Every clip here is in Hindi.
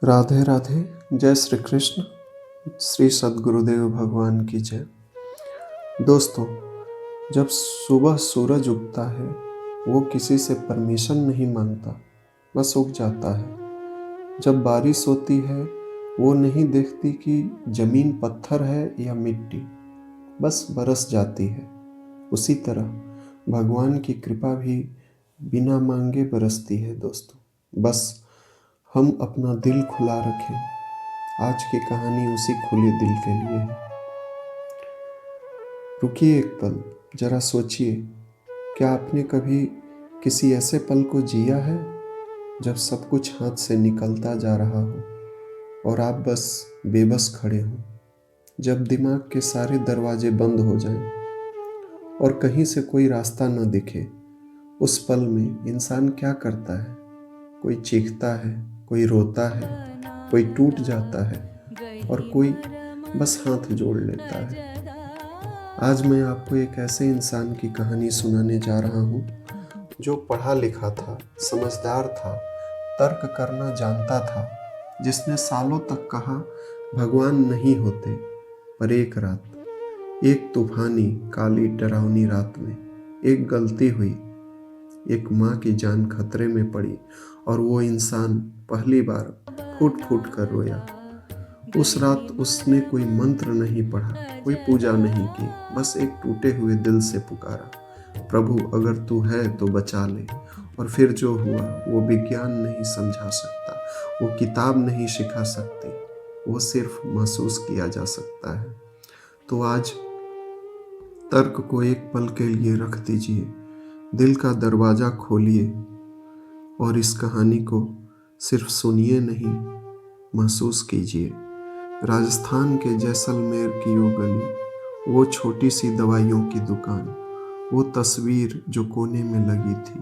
राधे राधे। जय श्री कृष्ण। श्री सद्गुरुदेव भगवान की जय। दोस्तों, जब सुबह सूरज उगता है वो किसी से परमिशन नहीं मांगता, बस उग जाता है। जब बारिश होती है वो नहीं देखती कि जमीन पत्थर है या मिट्टी, बस बरस जाती है। उसी तरह भगवान की कृपा भी बिना मांगे बरसती है। दोस्तों, बस हम अपना दिल खुला रखें। आज की कहानी उसी खुले दिल के लिए है। रुकिए एक पल, जरा सोचिए, क्या आपने कभी किसी ऐसे पल को जिया है जब सब कुछ हाथ से निकलता जा रहा हो और आप बस बेबस खड़े हो? जब दिमाग के सारे दरवाजे बंद हो जाएं और कहीं से कोई रास्ता न दिखे, उस पल में इंसान क्या करता है? कोई चीखता है, कोई रोता है, कोई टूट जाता है और कोई बस हाथ जोड़ लेता है। आज मैं आपको एक ऐसे इंसान की कहानी सुनाने जा रहा हूँ जो पढ़ा लिखा था, समझदार था, तर्क करना जानता था, जिसने सालों तक कहा भगवान नहीं होते। पर एक रात, एक तूफानी काली डरावनी रात में एक गलती हुई, एक माँ की जान खतरे में पड़ी और वो इंसान पहली बार फूट फूट कर रोया। उस रात उसने कोई मंत्र नहीं पढ़ा, कोई पूजा नहीं की, बस एक टूटे हुए दिल से पुकारा, प्रभु अगर तू है तो बचा ले। और फिर जो हुआ वो विज्ञान नहीं समझा सकता, वो किताब नहीं सिखा सकती, वो सिर्फ महसूस किया जा सकता है। तो आज तर्क को एक पल के लिए रख दीजिए, दिल का दरवाजा खोलिए और इस कहानी को सिर्फ सुनिए नहीं, महसूस कीजिए। राजस्थान के जैसलमेर की वो गली, वो छोटी सी दवाइयों की दुकान, वो तस्वीर जो कोने में लगी थी,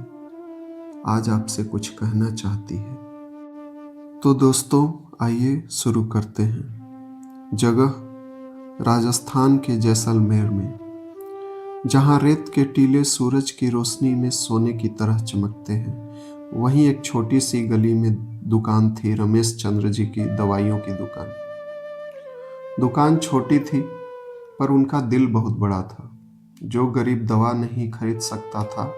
आज आपसे कुछ कहना चाहती है। तो दोस्तों, आइए शुरू करते हैं। जगह राजस्थान के जैसलमेर में, जहाँ रेत के टीले सूरज की रोशनी में सोने की तरह चमकते हैं, वहीं एक छोटी सी गली में दुकान थी रमेश चंद्र जी की दवाइयों की दुकान। दुकान छोटी थी पर उनका दिल बहुत बड़ा था। जो गरीब दवा नहीं खरीद सकता था,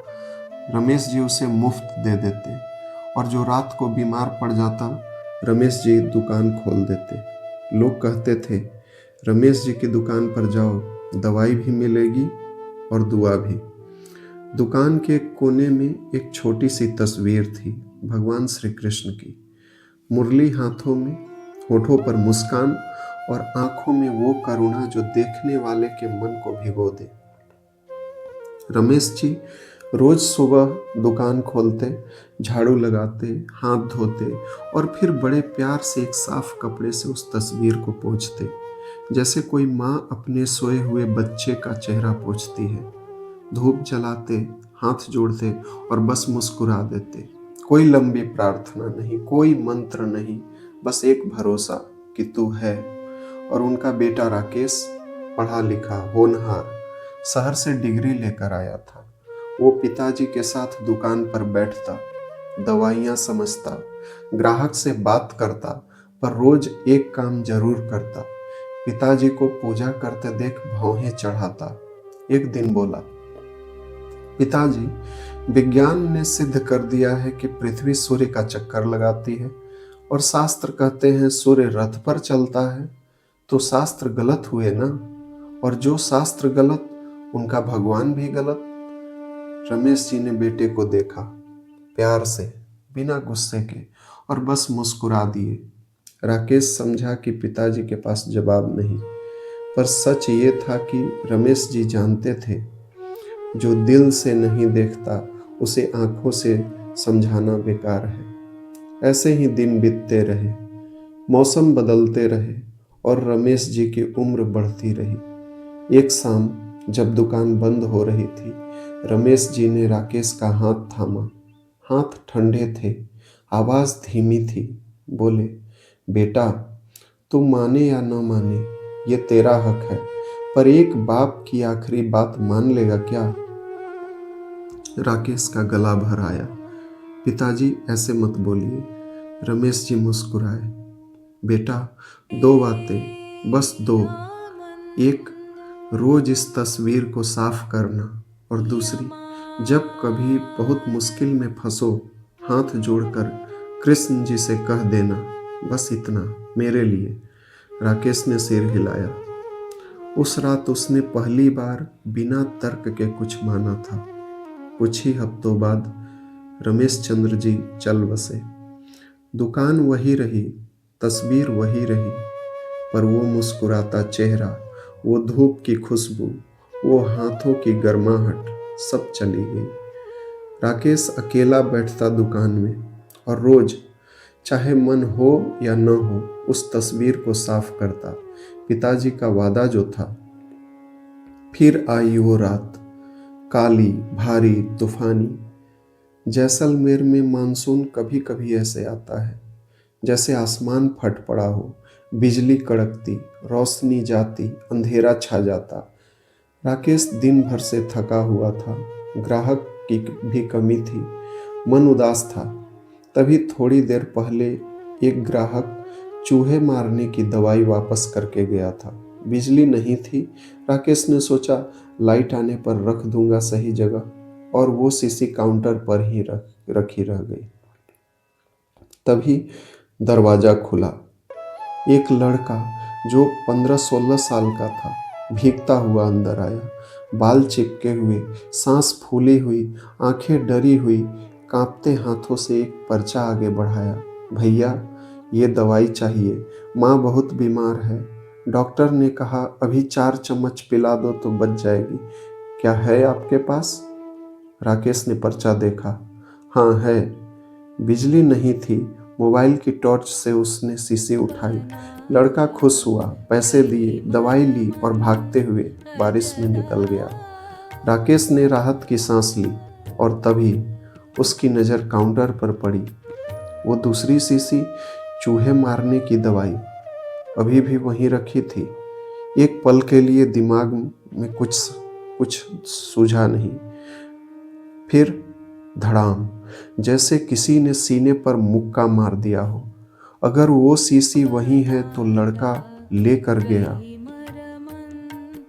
रमेश जी उसे मुफ्त दे देते, और जो रात को बीमार पड़ जाता, रमेश जी दुकान खोल देते। लोग कहते थे, रमेश जी की दुकान पर जाओ, दवाई भी मिलेगी और दुआ भी। दुकान के कोने में एक छोटी सी तस्वीर थी, भगवान श्री कृष्ण की। मुरली हाथों में, होठों पर मुस्कान और आंखों में वो करुणा जो देखने वाले के मन को भिगो दे। रमेश जी रोज सुबह दुकान खोलते, झाड़ू लगाते, हाथ धोते और फिर बड़े प्यार से एक साफ कपड़े से उस तस्वीर को पोंछते, जैसे कोई माँ अपने सोए हुए बच्चे का चेहरा पोंछती है। धूप जलाते, हाथ जोड़ते और बस मुस्कुरा देते। कोई लंबी प्रार्थना नहीं, कोई मंत्र नहीं, बस एक भरोसा कि तू है। और उनका बेटा राकेश पढ़ा लिखा, होनहार, शहर से डिग्री लेकर आया था। वो पिताजी के साथ दुकान पर बैठता, दवाइयाँ समझता, ग्राहक से बात करता, पर रोज एक काम जरूर करता, पिताजी को पूजा करते देख भौहें चढ़ाता। एक दिन बोला, पिताजी, विज्ञान ने सिद्ध कर दिया है कि पृथ्वी सूर्य का चक्कर लगाती है और शास्त्र कहते हैं सूर्य रथ पर चलता है, तो शास्त्र गलत हुए ना? और जो शास्त्र गलत, उनका भगवान भी गलत। रमेश जी ने बेटे को देखा, प्यार से, बिना गुस्से के, और बस मुस्कुरा दिए। राकेश समझा कि पिताजी के पास जवाब नहीं, पर सच ये था कि रमेश जी जानते थे, जो दिल से नहीं देखता उसे आंखों से समझाना बेकार है। ऐसे ही दिन बीतते रहे, मौसम बदलते रहे और रमेश जी की उम्र बढ़ती रही। एक शाम जब दुकान बंद हो रही थी, रमेश जी ने राकेश का हाथ थामा। हाथ ठंडे थे, आवाज धीमी थी। बोले, बेटा, तू माने या न माने ये तेरा हक है, पर एक बाप की आखिरी बात मान लेगा क्या? राकेश का गला भर आया। पिताजी, ऐसे मत बोलिए। रमेश जी मुस्कुराए। बेटा, दो बातें, बस दो। एक, रोज इस तस्वीर को साफ करना, और दूसरी, जब कभी बहुत मुश्किल में फंसो, हाथ जोड़कर कृष्ण जी से कह देना, बस इतना, मेरे लिए। राकेश ने सिर हिलाया। उस रात उसने पहली बार बिना तर्क के कुछ माना था। कुछ ही हफ्तों बाद रमेश चंद्र जी चल बसे। दुकान वही रही, तस्वीर वही रही, पर वो मुस्कुराता चेहरा, वो धूप की खुशबू, वो हाथों की गर्माहट, सब चली गई। राकेश अकेला बैठता दुकान में, और रोज, चाहे मन हो या न हो, उस तस्वीर को साफ करता। पिताजी का वादा जो था। फिर आई वो रात, काली, भारी, तूफानी। जैसलमेर में मानसून कभी कभी ऐसे आता है, जैसे आसमान फट पड़ा हो, बिजली कड़कती, रोशनी जाती, अंधेरा छा जाता। राकेश दिन भर से थका हुआ था, ग्राहक की भी कमी थी, मन उदास था। तभी थोड़ी देर पहले एक ग्राहक चूहे मारने की दवाई वापस करके गया था। बिजली नहीं थी। राकेश ने सोचा, लाइट आने पर रख दूंगा सही जगह, और वो शीशी काउंटर पर ही रखी रह गई। तभी दरवाजा खुला। एक लड़का जो 15-16 साल का था, भीगता हुआ अंदर आया। बाल चिपके हुए, सांस फूली हुई, आंखें डरी हुई, कांपते हाथों से एक पर्चा आगे बढ़ाया। भैया, ये दवाई चाहिए, माँ बहुत बीमार है। डॉक्टर ने कहा अभी 4 चम्मच पिला दो तो बच जाएगी। क्या है आपके पास? राकेश ने पर्चा देखा। हाँ है। बिजली नहीं थी। मोबाइल की टॉर्च से उसने शीशी उठाई। लड़का खुश हुआ, पैसे दिए, दवाई ली और भागते हुए बारिश में निकल गया। राकेश ने राहत की सांस ली, और तभी उसकी नज़र काउंटर पर पड़ी। वो दूसरी शीशी, चूहे मारने की दवाई, अभी भी वहीं रखी थी। एक पल के लिए दिमाग में कुछ सूझा नहीं। फिर धड़ाम, जैसे किसी ने सीने पर मुक्का मार दिया हो। अगर वो शीशी वही है तो लड़का लेकर गया।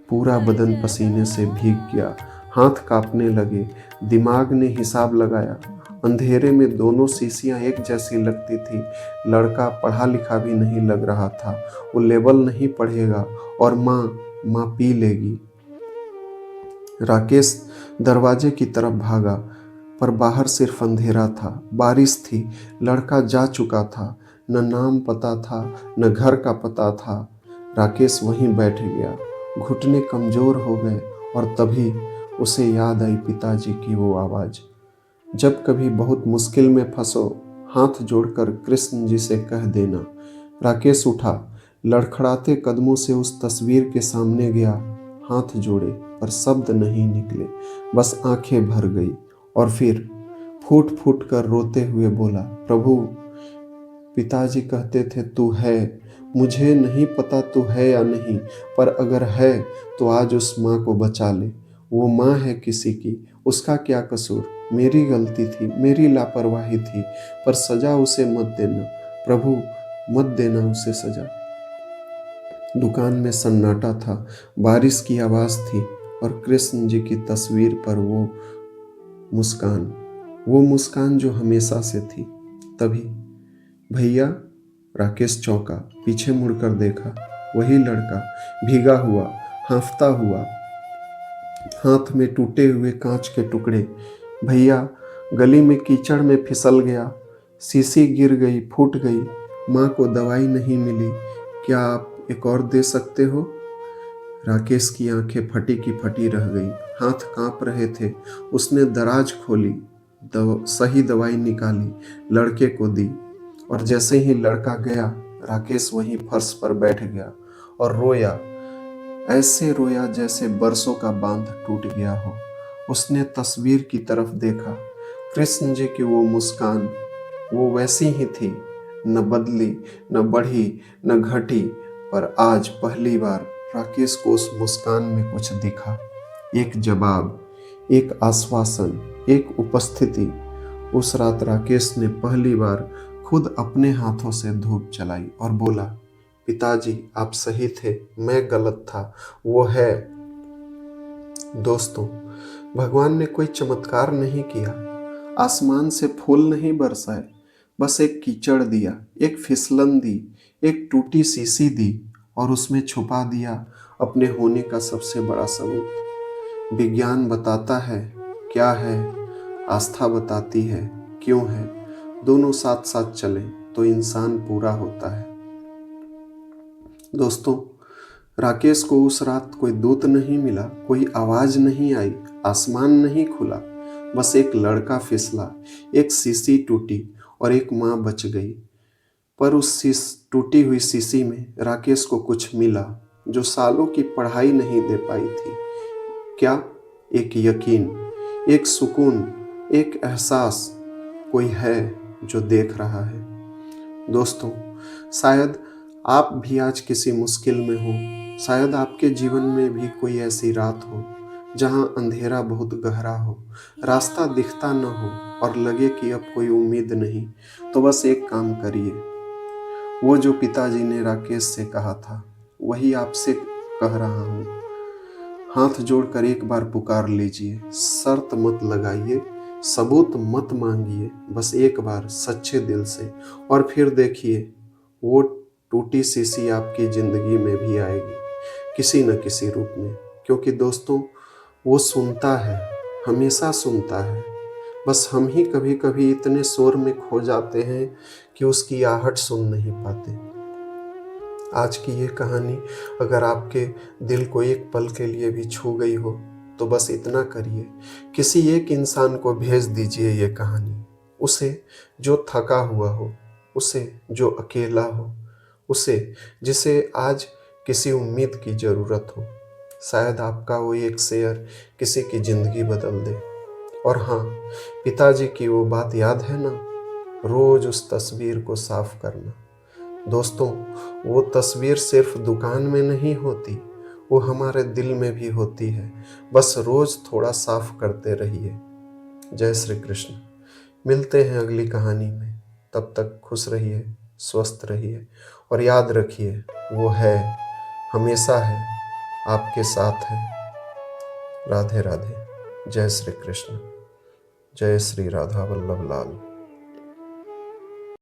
पूरा बदन पसीने से भीग गया, हाथ कांपने लगे। दिमाग ने हिसाब लगाया। अंधेरे में दोनों शीशियां एक जैसी लगती थी। लड़का पढ़ा लिखा भी नहीं लग रहा था। वो लेबल नहीं पढ़ेगा, और माँ पी लेगी। राकेश दरवाजे की तरफ भागा, पर बाहर सिर्फ अंधेरा था। बारिश थी, लड़का जा चुका था। न नाम पता था, न घर का पता था। राकेश वहीं बैठ गया, घुटने कमजोर हो गए, और तभी उसे याद आई पिताजी की वो आवाज़, जब कभी बहुत मुश्किल में फंसो, हाथ जोड़कर कृष्ण जी से कह देना। राकेश उठा, लड़खड़ाते कदमों से उस तस्वीर के सामने गया, हाथ जोड़े, पर शब्द नहीं निकले, बस आंखें भर गई। और फिर फूट फूट कर रोते हुए बोला, प्रभु, पिताजी कहते थे तू है। मुझे नहीं पता तू है या नहीं, पर अगर है तो आज उस माँ को बचा ले। वो माँ है किसी की, उसका क्या कसूर? मेरी गलती थी, मेरी लापरवाही थी, पर सजा उसे मत देना प्रभु, मत देना उसे सजा। दुकान में सन्नाटा था, बारिश की आवाज़ थी, और कृष्ण जी की तस्वीर पर वो मुस्कान जो हमेशा से थी। तभी भैया, राकेश चौंका, पीछे मुड़कर देखा। वही लड़का, भीगा हुआ, हांफता हुआ, हाथ में टूटे हुए कांच के टुकड़े। भैया, गली में कीचड़ में फिसल गया, शीशी गिर गई, फूट गई, माँ को दवाई नहीं मिली, क्या आप एक और दे सकते हो? राकेश की आंखें फटी की फटी रह गई, हाथ कांप रहे थे। उसने दराज खोली, सही दवाई निकाली, लड़के को दी, और जैसे ही लड़का गया, राकेश वहीं फर्श पर बैठ गया और रोया। ऐसे रोया जैसे बरसों का बांध टूट गया हो। उसने तस्वीर की तरफ देखा। कृष्ण जी की वो मुस्कान, वो वैसी ही थी, न बदली, न बढ़ी, न घटी। पर आज पहली बार राकेश को उस मुस्कान में कुछ दिखा, एक जवाब, एक आश्वासन, एक उपस्थिति। उस रात राकेश ने पहली बार खुद अपने हाथों से धूप जलाई और बोला, पिताजी आप सही थे, मैं गलत था, वो है। दोस्तों, भगवान ने कोई चमत्कार नहीं किया, आसमान से फूल नहीं बरसाए, बस एक कीचड़ दिया, एक फिसलन दी, एक टूटी शीशी दी और उसमें छुपा दिया अपने होने का सबसे बड़ा सबूत। विज्ञान बताता है क्या है, आस्था बताती है क्यों है। दोनों साथ साथ चलें तो इंसान पूरा होता है। दोस्तों, राकेश को उस रात कोई दूत नहीं मिला, कोई आवाज नहीं आई, आसमान नहीं खुला, बस एक लड़का फिसला, एक शीशी टूटी और एक माँ बच गई। पर उस टूटी हुई शीशी में राकेश को कुछ मिला जो सालों की पढ़ाई नहीं दे पाई थी। क्या? एक यकीन, एक सुकून, एक एहसास, कोई है जो देख रहा है। दोस्तों, शायद आप भी आज किसी मुश्किल में हो, शायद आपके जीवन में भी कोई ऐसी रात हो जहां अंधेरा बहुत गहरा हो, रास्ता दिखता न हो और लगे कि अब कोई उम्मीद नहीं। तो बस एक काम करिए, वो जो पिताजी ने राकेश से कहा था वही आपसे कह रहा हूँ। हाथ जोड़कर एक बार पुकार लीजिए, शर्त मत लगाइए, सबूत मत मांगिए, बस एक बार सच्चे दिल से, और फिर देखिए वो टूटी शीशी आपकी जिंदगी में भी आएगी, किसी न किसी रूप में। क्योंकि दोस्तों, वो सुनता है, हमेशा सुनता है। बस हम ही कभी कभी इतने शोर में खो जाते हैं कि उसकी आहट सुन नहीं पाते। आज की ये कहानी अगर आपके दिल को एक पल के लिए भी छू गई हो तो बस इतना करिए, किसी एक इंसान को भेज दीजिए ये कहानी, उसे जो थका हुआ हो, उसे जो अकेला हो, उसे जिसे आज किसी उम्मीद की ज़रूरत हो। शायद आपका वो एक शेयर किसी की ज़िंदगी बदल दे। और हाँ, पिताजी की वो बात याद है ना, रोज़ उस तस्वीर को साफ करना। दोस्तों, वो तस्वीर सिर्फ दुकान में नहीं होती, वो हमारे दिल में भी होती है। बस रोज थोड़ा साफ करते रहिए। जय श्री कृष्ण। मिलते हैं अगली कहानी में। तब तक खुश रहिए, स्वस्थ रहिए और याद रखिए, वो है, हमेशा है, आपके साथ है। राधे राधे। जय श्री कृष्ण। जय श्री राधा वल्लभ लाल।